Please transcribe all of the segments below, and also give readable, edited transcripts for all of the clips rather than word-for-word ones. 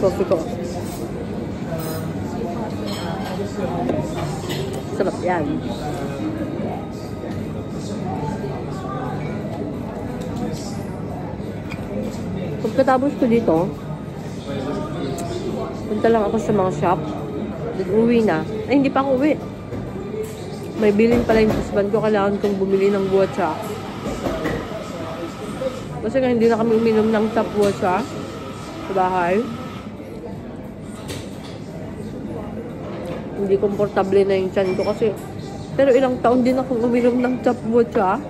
coffee ko. Sarap yan. Pagkatapos ko dito, punta lang ako sa mga shop. Then uwi na. Ay, hindi pa ako uwi. May bilin pala yung husband ko. Kailangan kong bumili ng buwatsa. Kasi nga hindi na kami uminom ng tap buwatsa sa bahay. Hindi komportable na yung tiyan ko kasi. Pero ilang taon din akong uminom ng tap buwatsa.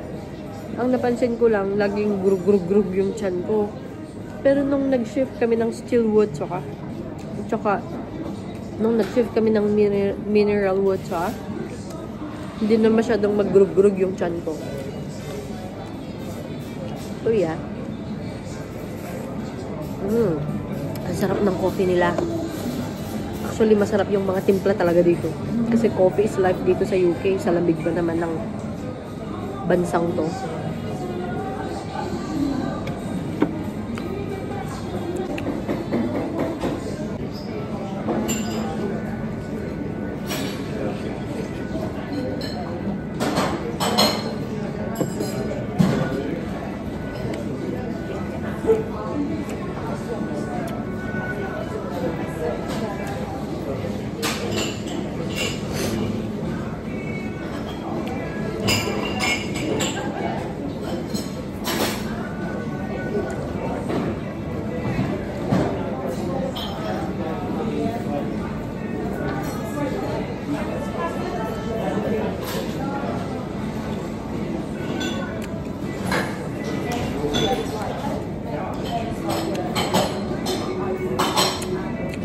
Ang napansin ko lang, laging grug-grug-grug yung tiyan ko. Pero nung nag-shift kami ng still water, tsaka nung nag-shift kami ng mineral water, hindi na masyadong mag-grug-grug yung tiyan ko. So yeah. Ang sarap ng coffee nila. Actually, masarap yung mga timpla talaga dito. Kasi coffee is life dito sa UK. Sa lamig pa naman ng bansang to.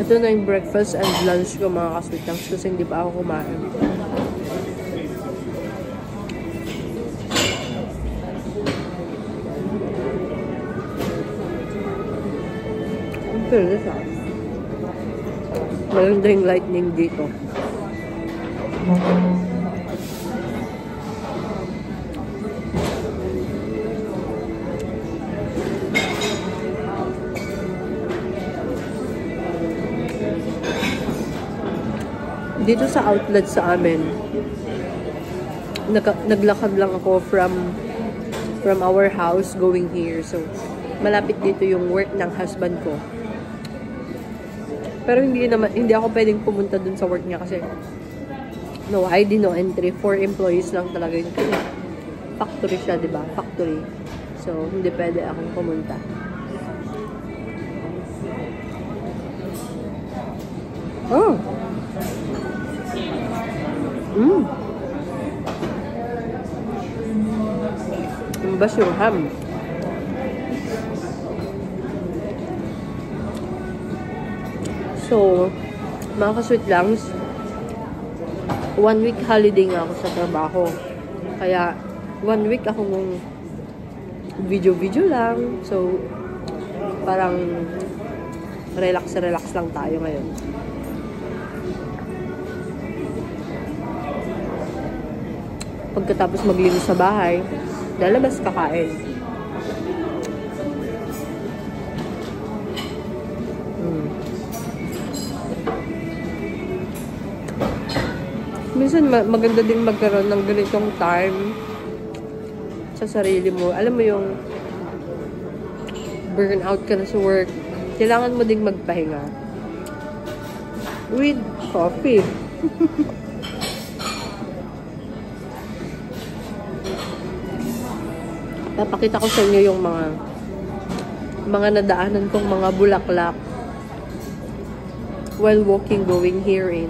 Ito na yung breakfast and lunch ko mga kasweetang kasi hindi pa ako kumain. Ang pilis ah. Maganda yung lightning dito. Dito sa outlet sa amin, naglakad lang ako from our house going here. So, malapit dito yung work ng husband ko. Pero hindi ako pwedeng pumunta dun sa work niya kasi no ID, no entry. 4 employees lang talaga yun. Kasi factory siya, diba? Factory. So, hindi pwede akong pumunta. Oh! Ang bas yung ham. So, mga ka-sweet langs, 1 week holiday nga ako sa trabaho. Kaya, 1 week akong video-video lang. So, parang relax lang tayo ngayon. Pagkatapos maglinis sa bahay, lalabas kakain. Minsan maganda din magkaroon ng ganitong time sa sarili mo. Alam mo yung burnout ka na sa work, kailangan mo ding magpahinga with coffee. Papakita ko sa inyo yung mga nadaanan kong mga bulaklak while walking going here in